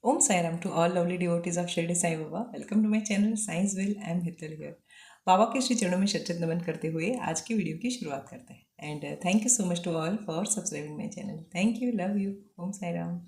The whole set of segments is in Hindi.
Om Sairam to all lovely devotees of Shirdi Sai Baba. Welcome to my channel Science Will. I am Hital here. बाबा के श्री चरणों में शत नमन करते हुए आज की वीडियो की शुरुआत करते हैं and thank you so much to all for subscribing my channel. Thank you, love you. Om Sai Ram.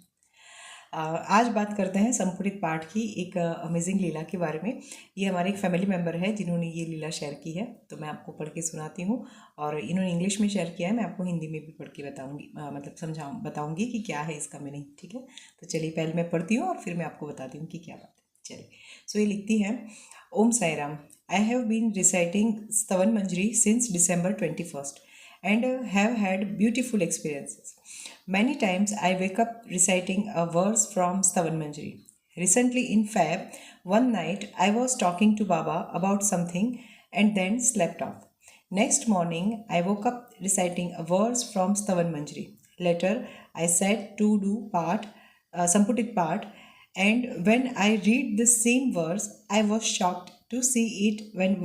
आज बात करते हैं संपुटित पाठ की एक अमेजिंग लीला के बारे में. ये हमारे एक फैमिली मेम्बर है जिन्होंने ये लीला शेयर की है, तो मैं आपको पढ़ के सुनाती हूँ. और इन्होंने इंग्लिश में शेयर किया है, मैं आपको हिंदी में भी पढ़ के बताऊँगी, मतलब बताऊँगी कि क्या है इसका मीनिंग. ठीक है, तो चलिए पहले मैं पढ़ती हूँ और फिर मैं आपको बताती हूँ कि क्या बात है. चलिए, सो ये लिखती है. Om Sai Ram. I have been reciting Stavan Manjari since December 21st and have had beautiful experiences. Many times I wake up reciting a verse from Stavan Manjari. Recently in Feb, one night I was talking to Baba about something and then slept off. Next morning I woke up reciting a verse from Stavan Manjari. Later I sat to do Samputit part, and when I read the same verse, I was shocked to see it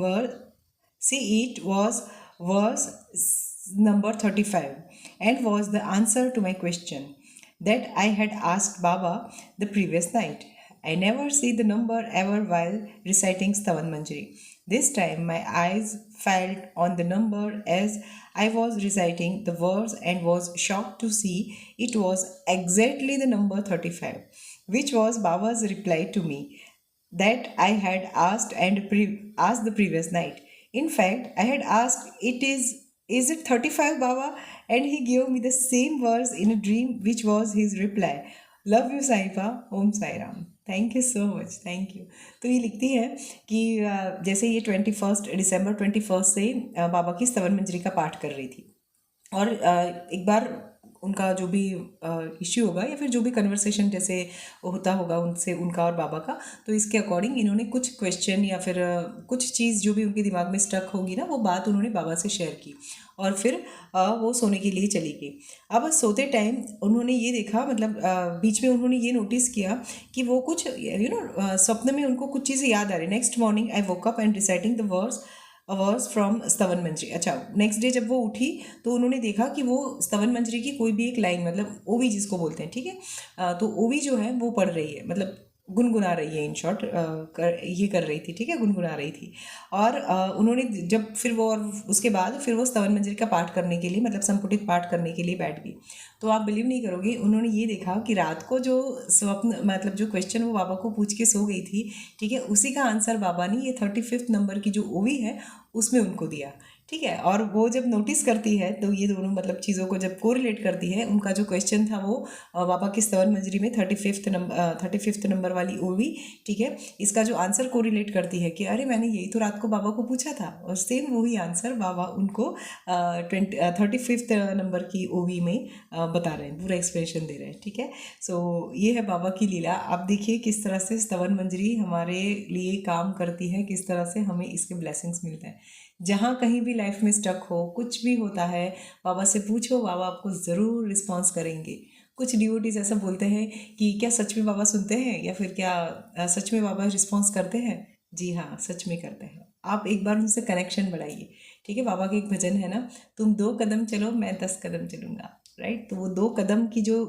was verse number 35 and was the answer to my question that I had asked Baba the previous night. I never see the number ever while reciting Stavan Manjari. This time my eyes fell on the number as I was reciting the verse and was shocked to see it was exactly the number 35, which was Baba's reply to me that I had asked the previous night. In fact, I had asked, is it 35, Baba? And he gave me the same verse in a dream, which was his reply. Love you, Saifa. Om Sai Ram. Thank you so much, thank you. तो ये लिखती है कि जैसे ये December 21 से बाबा की स्तवन मंजरी का पाठ कर रही थी, और एक बार उनका जो भी इश्यू होगा या फिर जो भी कन्वर्सेशन जैसे होता होगा उनसे, उनका और बाबा का, तो इसके अकॉर्डिंग इन्होंने कुछ क्वेश्चन या फिर कुछ चीज़ जो भी उनके दिमाग में स्टक होगी ना, वो बात उन्होंने बाबा से शेयर की और फिर वो सोने के लिए चली गई. अब सोते टाइम उन्होंने ये देखा, मतलब बीच में उन्होंने ये नोटिस किया कि वो कुछ स्वप्न में उनको कुछ चीज़ें याद आ रही. Next morning I woke up and reciting the verse from Stavan Manjari. अच्छा, नेक्स्ट डे जब वो उठी तो उन्होंने देखा कि वो स्तवन मंजरी की कोई भी एक लाइन, मतलब ओवी जिसको बोलते हैं, ठीक है, तो ओवी जो है वो पढ़ रही है, मतलब गुनगुना रही है. इन शॉर्ट ये कर रही थी, ठीक है, गुनगुना रही थी. और उन्होंने जब फिर वो, और उसके बाद फिर वो स्तवन मंजरी का पाठ करने के लिए, मतलब संपुटित पाठ करने के लिए बैठ गई. तो आप बिलीव नहीं करोगे, उन्होंने ये देखा कि रात को जो स्वप्न, मतलब जो क्वेश्चन वो बाबा को पूछ के सो गई थी, ठीक है, उसी का आंसर बाबा ने ये 35th नंबर की जो ओवी है उसमें उनको दिया. ठीक है, और वो जब नोटिस करती है तो ये दोनों मतलब चीज़ों को जब कोरिलेट करती है, उनका जो क्वेश्चन था वो बाबा की स्तवन मंजरी में 35th नंबर वाली ओवी, ठीक है, इसका जो आंसर कोरिलेट करती है कि अरे मैंने यही तो रात को बाबा को पूछा था, और सेम वही आंसर बाबा उनको 35th नंबर की ओवी में बता रहे हैं, पूरा एक्सप्लेनेशन दे रहे हैं. ठीक है, सो ये है बाबा की लीला. आप देखिए किस तरह से स्तवन मंजरी हमारे लिए काम करती है, किस तरह से हमें इसके ब्लेसिंग्स मिलते हैं. जहाँ कहीं भी लाइफ में स्टक हो, कुछ भी होता है, बाबा से पूछो, बाबा आपको ज़रूर रिस्पॉन्स करेंगे. कुछ डिवोटीज ऐसा बोलते हैं कि क्या सच में बाबा सुनते हैं, या फिर क्या सच में बाबा रिस्पॉन्स करते हैं. जी हाँ, सच में करते हैं. आप एक बार उनसे कनेक्शन बढ़ाइए. ठीक है, बाबा का एक भजन है ना, तुम 2 कदम चलो मैं 10 कदम चलूँगा, राइट. तो वो 2 कदम की जो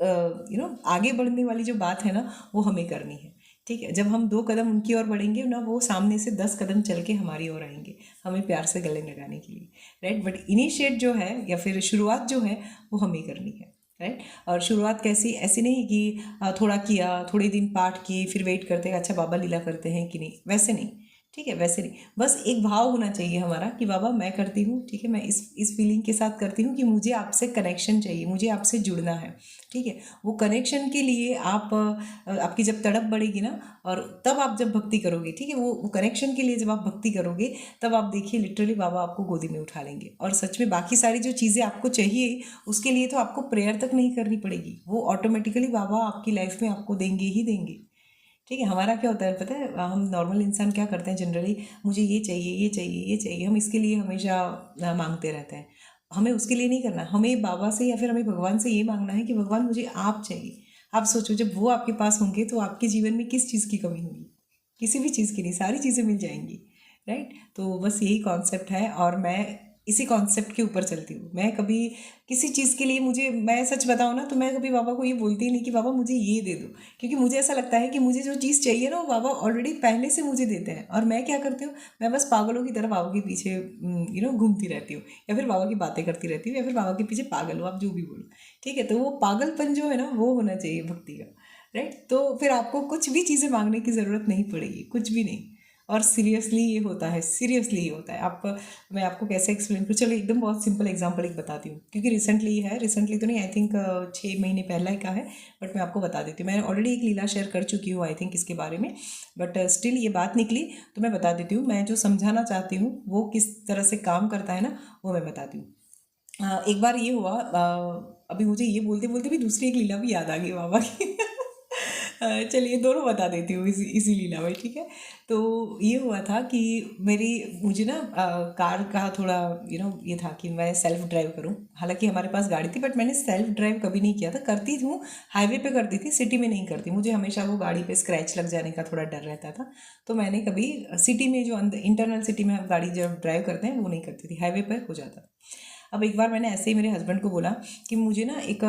आगे बढ़ने वाली जो बात है ना, वो हमें करनी है. ठीक है, जब हम 2 कदम उनकी ओर बढ़ेंगे ना, वो सामने से 10 कदम चल के हमारी ओर आएंगे, हमें प्यार से गले लगाने के लिए, राइट. बट इनिशिएट जो है या फिर शुरुआत जो है वो हमें करनी है, राइट. और शुरुआत कैसी, ऐसी नहीं कि थोड़ा किया, थोड़े दिन पाठ किए, फिर वेट करते हैं अच्छा बाबा लीला करते हैं कि नहीं, वैसे नहीं. ठीक है, वैसे नहीं. बस एक भाव होना चाहिए हमारा कि बाबा मैं करती हूँ, ठीक है, मैं इस फीलिंग के साथ करती हूँ कि मुझे आपसे कनेक्शन चाहिए, मुझे आपसे जुड़ना है. ठीक है, वो कनेक्शन के लिए आपकी जब तड़प बढ़ेगी ना, और तब आप जब भक्ति करोगे, ठीक है, वो कनेक्शन के लिए जब आप भक्ति करोगे, तब आप देखिए लिटरली बाबा आपको गोदी में उठा लेंगे. और सच में बाकी सारी जो चीज़ें आपको चाहिए, उसके लिए तो आपको प्रेयर तक नहीं करनी पड़ेगी, वो ऑटोमेटिकली बाबा आपकी लाइफ में आपको देंगे ही देंगे. ठीक है, हमारा क्या होता है पता है, हम नॉर्मल इंसान क्या करते हैं जनरली, मुझे ये चाहिए, ये चाहिए, ये चाहिए, हम इसके लिए हमेशा मांगते रहते हैं. हमें उसके लिए नहीं करना, हमें बाबा से या फिर हमें भगवान से ये मांगना है कि भगवान मुझे आप चाहिए. आप सोचो जब वो आपके पास होंगे तो आपके जीवन में किस चीज़ की कमी होगी, किसी भी चीज़ की नहीं, सारी चीज़ें मिल जाएंगी, राइट. तो बस यही कॉन्सेप्ट है. और मैं इसी कॉन्सेप्ट के ऊपर चलती हूँ मैं। कभी किसी चीज़ के लिए मुझे, मैं सच बताऊँ ना तो मैं कभी बाबा को ये बोलती ही नहीं कि बाबा मुझे ये दे दो, क्योंकि मुझे ऐसा लगता है कि मुझे जो चीज़ चाहिए ना वो बाबा ऑलरेडी पहले से मुझे देते हैं। और मैं क्या करती हूँ, मैं बस पागलों की तरह बाबा के पीछे घूमती रहती हूँ, या फिर बाबा की बातें करती रहती हूँ, या फिर बाबा के पीछे पागल हो, आप जो भी बोलो, ठीक है। तो वो पागलपन जो है ना वो होना चाहिए भक्ति का, राइट। तो फिर आपको कुछ भी चीज़ें मांगने की ज़रूरत नहीं पड़ेगी, कुछ भी नहीं। और सीरियसली ये होता है, सीरियसली ये होता है। आप, मैं आपको कैसे एक्सप्लेन करूँ, चलो एकदम बहुत सिंपल एग्जांपल एक बताती हूँ, क्योंकि रिसेंटली है, रिसेंटली तो नहीं, आई थिंक 6 महीने पहला का है, बट मैं आपको बता देती हूँ। मैं ऑलरेडी एक लीला शेयर कर चुकी हूँ आई थिंक इसके बारे में, बट स्टिल ये बात निकली तो मैं बता देती हूँ। मैं जो समझाना चाहती हूँ वो किस तरह से काम करता है ना, वो मैं बताती हूँ। एक बार ये हुआ, अभी मुझे ये बोलते बोलते भी दूसरी एक लीला भी याद आ गई बाबा की। चलिए दोनों बता देती हूँ इसी लीला में, ठीक है। तो ये हुआ था कि मुझे ना कार का थोड़ा ये था कि मैं सेल्फ ड्राइव करूँ। हालांकि हमारे पास गाड़ी थी, बट मैंने सेल्फ ड्राइव कभी नहीं किया था। करती हूँ हाईवे पे करती थी, सिटी में नहीं करती। मुझे हमेशा वो गाड़ी पे स्क्रैच लग जाने का थोड़ा डर रहता था, तो मैंने कभी सिटी में, जो अंदर इंटरनल सिटी में हम गाड़ी जब ड्राइव करते हैं वो नहीं करती थी, हाईवे पर हो जाता। अब एक बार मैंने ऐसे ही मेरे हस्बैंड को बोला कि मुझे ना एक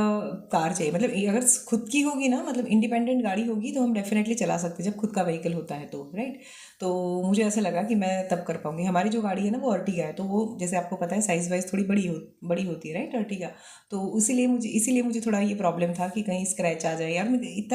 कार चाहिए, मतलब अगर खुद की होगी ना, मतलब इंडिपेंडेंट गाड़ी होगी तो हम डेफिनेटली चला सकते हैं, जब खुद का व्हीकल होता है तो, राइट। तो मुझे ऐसा लगा कि मैं तब कर पाऊंगी। हमारी जो गाड़ी है ना वो अर्टिगा है, तो वो जैसे आपको पता है साइज़ वाइज थोड़ी बड़ी होती है, राइट, अर्टिगा। तो इसीलिए मुझे थोड़ा ये प्रॉब्लम था कि कहीं स्क्रैच आ जाए यार।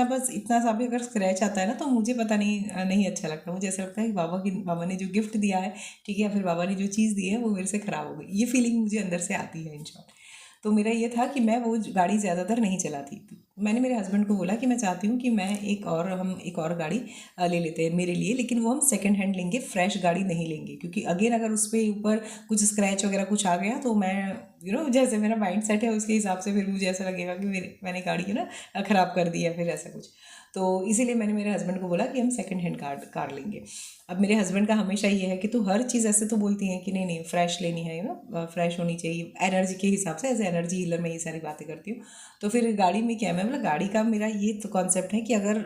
बस इतना सा भी अगर स्क्रैच आता है ना तो मुझे पता नहीं अच्छा लगता। मुझे ऐसा लगता है कि बाबा ने जो गिफ्ट दिया है, ठीक है, या फिर बाबा ने जो चीज़ दी है वो मेरे से ख़राब हो गई, ये फीलिंग मुझे अंदर से आती है इन शॉर्ट। तो मेरा ये था कि मैं वो गाड़ी ज़्यादातर नहीं चलाती थी। मैंने मेरे हस्बैंड को बोला कि मैं चाहती हूँ कि हम एक और गाड़ी ले लेते हैं मेरे लिए, लेकिन वो हम सेकंड हैंड लेंगे, फ्रेश गाड़ी नहीं लेंगे, क्योंकि अगेन अगर उस पर ऊपर कुछ स्क्रैच वगैरह कुछ आ गया तो मैं जैसे मेरा माइंड सेट है उसके हिसाब से फिर मुझे ऐसा लगेगा कि मैंने गाड़ी ख़राब कर दी या फिर ऐसा कुछ। तो इसीलिए मैंने मेरे हस्बैंड को बोला कि हम सेकंड हैंड कार लेंगे। अब मेरे हस्बैंड का हमेशा ये है कि तू हर चीज़ ऐसे तो बोलती हैं कि नहीं नहीं फ्रेश लेनी है, फ्रेश होनी चाहिए एनर्जी के हिसाब से, एज एनर्जी हीलर मैं ये सारी बातें करती हूँ। तो फिर गाड़ी में क्या है, मैं मतलब गाड़ी का मेरा ये तो कॉन्सेप्ट है कि अगर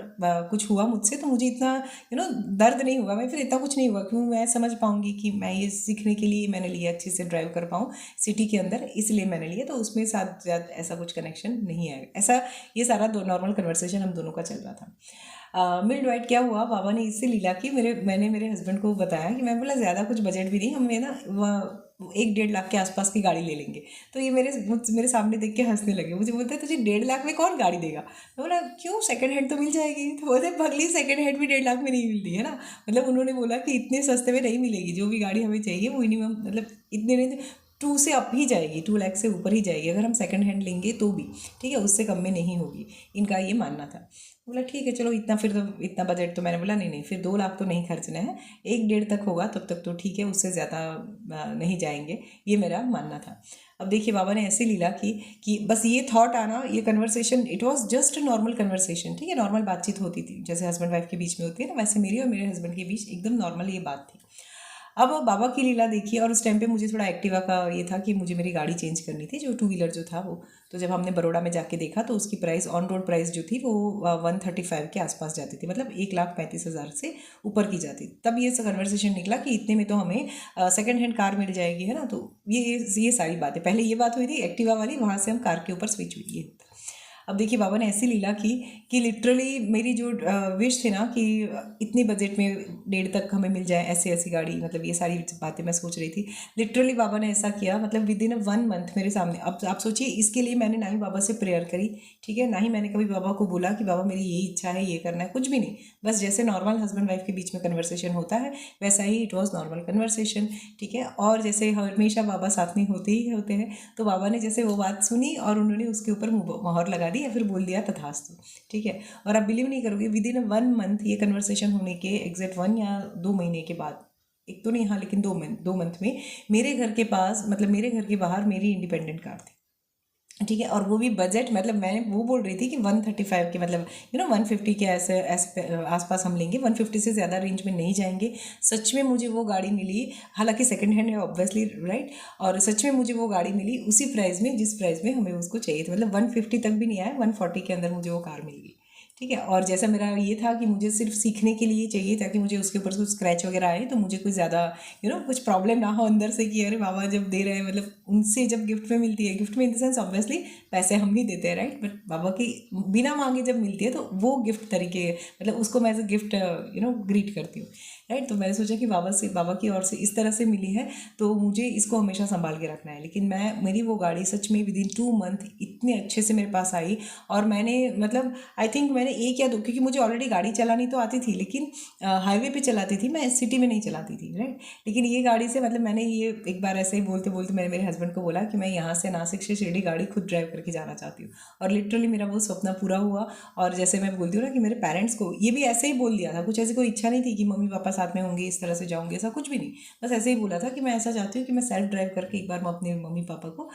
कुछ हुआ मुझसे तो मुझे इतना दर्द नहीं होगा, मैं फिर इतना कुछ नहीं हुआ, क्यों, मैं समझ पाऊँगी कि मैं ये सीखने के लिए मैंने लिया, अच्छे से ड्राइव कर पाऊँ सिटी के अंदर, इसलिए मैंने लिया। तो उसमें साथ ज़्यादा ऐसा कुछ कनेक्शन नहीं आएगा। ऐसा ये सारा नॉर्मल कन्वर्सेशन हम दोनों का चल रहा था। मिड वाइट क्या हुआ, बाबा ने इससे लीला की, मैंने मेरे हस्बैंड को बताया कि मैं बोला ज़्यादा कुछ बजट भी नहीं, हमें ना 1-1.5 लाख के आसपास की गाड़ी ले लेंगे। तो ये मेरे सामने देख के हंसने लगे। मुझे बोलते तुझे 1.5 लाख में कौन गाड़ी देगा। मैं बोला क्यों, सेकंड हैंड तो मिल जाएगी। तो बोलते भगली सेकंड हैंड भी 1.5 लाख में नहीं मिलती है ना। मतलब उन्होंने बोला कि इतने सस्ते में नहीं मिलेगी, जो भी गाड़ी हमें चाहिए वो मिनिमम मतलब इतने नहीं, 2 से अप ही जाएगी, 2 लाख से ऊपर ही जाएगी अगर हम सेकंड हैंड लेंगे तो भी, ठीक है, उससे कम में नहीं होगी। इनका ये मानना था। बोला ठीक है चलो, इतना फिर तो इतना बजट, तो मैंने बोला नहीं नहीं फिर 2 लाख तो नहीं खर्चना है, 1-1.5 तक होगा तब तक तो ठीक है, उससे ज़्यादा नहीं जाएंगे, ये मेरा मानना था। अब देखिए बाबा ने ऐसी लीला की कि बस ये थॉट आना, ये conversation, it was just normal conversation, ठीक है, नॉर्मल बातचीत होती थी जैसे हस्बैंड वाइफ के बीच में होती है ना, वैसे मेरी और मेरे हस्बैंड के बीच एकदम नॉर्मल ये बात थी। अब बाबा की लीला देखिए, और उस टाइम पे मुझे थोड़ा एक्टिवा का ये था कि मुझे मेरी गाड़ी चेंज करनी थी, जो 2 व्हीलर जो था वो। तो जब हमने बड़ौदा में जाके देखा तो उसकी प्राइस, ऑन रोड प्राइस जो थी वो 135 के आसपास जाती थी, मतलब 1,35,000 से ऊपर की जाती। तब ये कन्वर्सेशन निकला कि इतने में तो हमें सेकंड हैंड कार मिल जाएगी, है ना। तो ये सारी बातें, पहले ये बात हुई थी एक्टिवा वाली, वहाँ से हम कार के ऊपर स्विच हुई है। अब देखिए बाबा ने ऐसी लीला की कि लिटरली मेरी जो विश थी ना कि इतने बजट में 1.5 तक हमें मिल जाए ऐसी ऐसी गाड़ी, मतलब ये सारी बातें मैं सोच रही थी। लिटरली बाबा ने ऐसा किया, मतलब विद इन 1 मंथ मेरे सामने। अब आप सोचिए, इसके लिए मैंने ना ही बाबा से प्रेयर करी, ठीक है, ना ही मैंने कभी बाबा को बोला कि बाबा मेरी यही इच्छा है, ये करना है, कुछ भी नहीं। बस जैसे नॉर्मल हस्बैंड वाइफ के बीच में कन्वर्सेशन होता है वैसा ही इट वॉज नॉर्मल कन्वर्सेशन, ठीक है। और जैसे हमेशा बाबा साथ में होते ही होते हैं, तो बाबा ने जैसे वो बात सुनी और उन्होंने उसके ऊपर मोहर लगा दी या फिर बोल दिया तथास्तु, ठीक है। और आप बिलीव नहीं करोगे, विद इन 1 मंथ ये कन्वर्सेशन होने के एग्जैक्ट 1 या 2 महीने के बाद, एक तो नहीं हाँ लेकिन 2 मंथ में मेरे घर के पास, मतलब मेरे घर के बाहर मेरी इंडिपेंडेंट कार थी, ठीक है। और वो भी बजट, मतलब मैं वो बोल रही थी कि 135 के, मतलब 150 के ऐसे आसपास हम लेंगे, 150 से ज़्यादा रेंज में नहीं जाएंगे। सच में मुझे वो गाड़ी मिली, हालांकि सेकंड हैंड है ऑब्वियसली, राइट। और सच में मुझे वो गाड़ी मिली उसी प्राइस में जिस प्राइस में हमें उसको चाहिए था, मतलब 150 तक भी नहीं आया, 140 के अंदर मुझे वो कार मिल गई, ठीक है। और जैसा मेरा ये था कि मुझे सिर्फ सीखने के लिए चाहिए ताकि मुझे उसके ऊपर कुछ स्क्रैच वगैरह आए तो मुझे कुछ ज़्यादा कुछ प्रॉब्लम ना हो अंदर से कि अरे बाबा जब दे रहे हैं, मतलब उनसे जब गिफ्ट में मिलती है, गिफ्ट में इन द सेंस ऑब्वियसली पैसे हम ही देते हैं, राइट, बट बाबा की बिना मांगे जब मिलती है तो वो गिफ्ट तरीके, मतलब उसको मैं एज अ गिफ्ट ग्रीट करती हूँ, राइट। तो मैंने सोचा कि बाबा की ओर से इस तरह से मिली है तो मुझे इसको हमेशा संभाल के रखना है। लेकिन मेरी वो गाड़ी सच में विद इन 2 मंथ इतने अच्छे से मेरे पास आई, और मैंने मतलब आई थिंक मैंने एक या दो, क्योंकि मुझे ऑलरेडी गाड़ी चलानी तो आती थी लेकिन हाईवे पे चलाती थी मैं, सिटी में नहीं चलाती थी, राइट। लेकिन ये गाड़ी से मतलब मैंने ये एक बार ऐसे ही बोलते बोलते मैंने मेरे हस्बैंड को बोला कि मैं यहाँ से नासिक से शिरडी गाड़ी खुद ड्राइव करके जाना चाहती हूँ, और लिटरली मेरा वो सपना पूरा हुआ। और जैसे मैं बोलती हूँ ना कि मेरे पेरेंट्स को ये भी ऐसे ही बोल दिया था, कुछ ऐसी कोई इच्छा नहीं थी कि मम्मी पापा साथ में होंगे इस तरह से जाऊँगी, ऐसा कुछ भी नहीं, बस ऐसे ही बोला था कि मैं ऐसा चाहती हूँ कि मैं सेल्फ ड्राइव करके एक बार मैं अपने मम्मी पापा को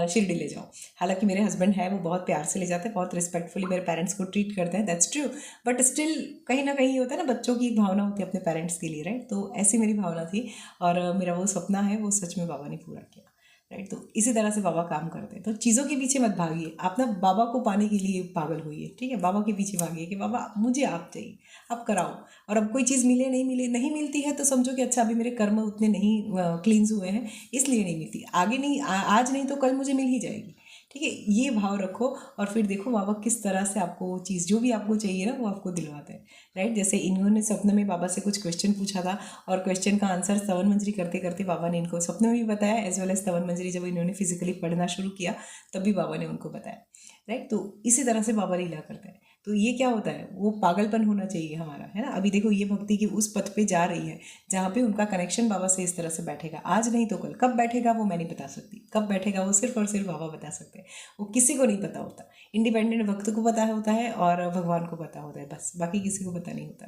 शिरडी ले जाऊँ। हालांकि मेरे हस्बैंड है वो बहुत प्यार से ले जाते हैं, बहुत रिस्पेक्टफुली मेरे पेरेंट्स को ट्रीट करते हैं, दैट्स ट्रू, बट स्टिल कहीं ना कहीं होता है ना, बच्चों की एक भावना होती है अपने पेरेंट्स के लिए, राइट। तो ऐसी मेरी भावना थी, और मेरा वो सपना है वो सच में बाबा ने पूरा किया, राइट। तो इसी तरह से बाबा काम करते हैं। तो चीज़ों के पीछे मत भागिए, आप ना बाबा को पाने के लिए पागल होइए, ठीक है। बाबा के पीछे भागिए कि बाबा मुझे आप चाहिए, आप कराओ। और अब कोई चीज़ मिले नहीं मिले, नहीं मिलती है तो समझो कि अच्छा अभी मेरे कर्म उतने नहीं क्लींस हुए हैं इसलिए नहीं मिलती, आगे नहीं आज नहीं तो कल मुझे मिल ही जाएगी, ठीक है। ये भाव रखो और फिर देखो बाबा किस तरह से आपको वो चीज़ जो भी आपको चाहिए ना वो आपको दिलवाते हैं, राइट। जैसे इन्होंने सपने में बाबा से कुछ क्वेश्चन पूछा था, और क्वेश्चन का आंसर स्तवन मंजरी करते करते बाबा ने इनको सपने में भी बताया, एज वेल एज स्तवन मंजरी जब इन्होंने फिजिकली पढ़ना शुरू किया तभी बाबा ने उनको बताया, राइट। तो इसी तरह से बाबा लीला करते हैं। तो ये क्या होता है, वो पागलपन होना चाहिए हमारा, है ना। अभी देखो ये भक्ति की उस पथ पे जा रही है जहाँ पे उनका कनेक्शन बाबा से इस तरह से बैठेगा, आज नहीं तो कल, कब बैठेगा वो मैं नहीं बता सकती, कब बैठेगा वो सिर्फ और सिर्फ बाबा बता सकते हैं, वो किसी को नहीं पता होता। इंडिपेंडेंट भक्त को पता होता है और भगवान को पता होता है, बस बाकी किसी को पता नहीं होता।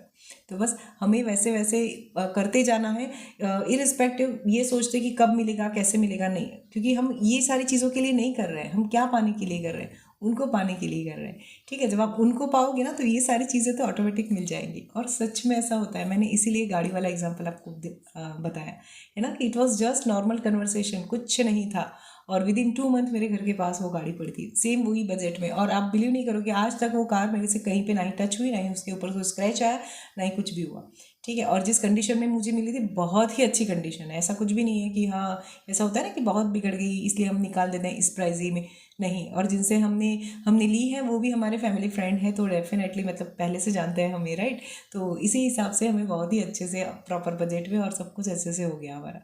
तो बस हमें वैसे वैसे करते जाना है, इरिस्पेक्टिव ये सोचते कि कब मिलेगा कैसे मिलेगा, नहीं, क्योंकि हम ये सारी चीज़ों के लिए नहीं कर रहे हैं, हम क्या पाने के लिए कर रहे हैं, उनको पाने के लिए कर रहे हैं, ठीक है। जब आप उनको पाओगे ना तो ये सारी चीज़ें तो ऑटोमेटिक मिल जाएंगी, और सच में ऐसा होता है। मैंने इसीलिए गाड़ी वाला एग्जांपल आपको बताया है ना, कि it was just normal conversation, कुछ नहीं था, और विद इन 2 मंथ मेरे घर के पास वो गाड़ी पड़ी थी, सेम वही बजट में। और आप बिलीव नहीं करोगे आज तक वो कार मेरे से कहीं पे ना ही टच हुई, ना ही उसके ऊपर कोई स्क्रैच आया, ना ही कुछ भी हुआ, ठीक है। और जिस कंडीशन में मुझे मिली थी बहुत ही अच्छी कंडीशन है, ऐसा कुछ भी नहीं है कि हाँ ऐसा होता है ना कि बहुत बिगड़ गई इसलिए हम निकाल देते हैं इस प्राइस ही में, नहीं। और जिनसे हमने हमने ली है वो भी हमारे फैमिली फ्रेंड है, तो डेफिनेटली मतलब पहले से जानते हैं हमें, राइट। तो इसी हिसाब से हमें बहुत ही अच्छे से प्रॉपर बजट में और सब कुछ अच्छे से हो गया हमारा,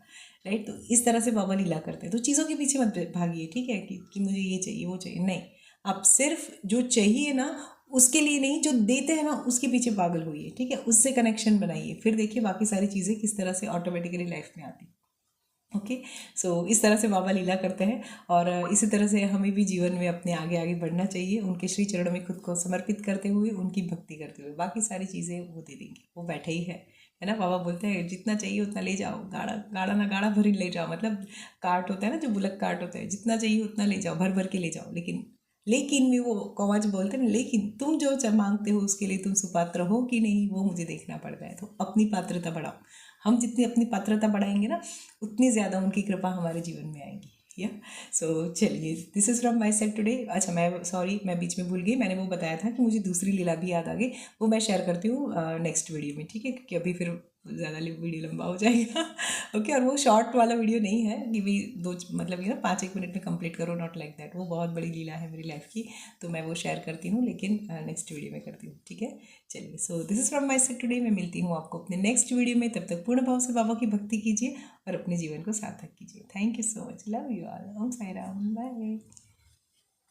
राइट। तो इस तरह से बाबा लीला करते हैं। तो चीज़ों के पीछे मत भागिए, ठीक है, कि मुझे ये चाहिए वो चाहिए, नहीं। आप सिर्फ जो चाहिए ना उसके लिए नहीं, जो देते हैं ना उसके पीछे पागल होइए, ठीक है, उससे कनेक्शन बनाइए, फिर देखिए बाकी सारी चीज़ें किस तरह से ऑटोमेटिकली लाइफ में आती। ओके। सो इस तरह से बाबा लीला करते हैं, और इसी तरह से हमें भी जीवन में अपने आगे आगे बढ़ना चाहिए, उनके श्री चरणों में खुद को समर्पित करते हुए, उनकी भक्ति करते हुए। बाकी सारी चीज़ें वो दे देंगे, वो बैठे ही है ना। बाबा बोलते हैं जितना चाहिए उतना ले जाओ, गाड़ा गाड़ा ना गाड़ा भर ले जाओ, मतलब कार्ट होता है ना जो बुलक कार्ट होता है, जितना चाहिए उतना ले जाओ, भर भर के ले जाओ, लेकिन में वो कौवा जो बोलते हैं ना, लेकिन तुम जो मांगते हो उसके लिए तुम सुपात्र हो कि नहीं वो मुझे देखना पड़ता है। तो अपनी पात्रता बढ़ाओ, हम जितनी अपनी पात्रता बढ़ाएंगे ना उतनी ज़्यादा उनकी कृपा हमारे जीवन में आएगी, या सो चलिए, this is from my set today. अच्छा मैं सॉरी, मैं बीच में भूल गई, मैंने वो बताया था कि मुझे दूसरी लीला भी याद आ गई, वो मैं शेयर करती हूँ नेक्स्ट वीडियो में, ठीक है, क्योंकि अभी फिर ज़्यादा वीडियो लंबा हो जाएगा। ओके। और वो शॉर्ट वाला वीडियो नहीं है कि भी दो मतलब 5-1 मिनट में कंप्लीट करो, नॉट लाइक दैट, वो बहुत बड़ी लीला है मेरी लाइफ की, तो मैं वो शेयर करती हूँ, लेकिन नेक्स्ट वीडियो में करती हूँ, ठीक है। चलिए, so this is from my set today. मैं मिलती हूँ आपको अपने नेक्स्ट वीडियो में, तब तक पूर्ण भाव से बाबा की भक्ति कीजिए और अपने जीवन को सार्थक कीजिए। Thank you so much, love you all, Om Sai Ram, bye.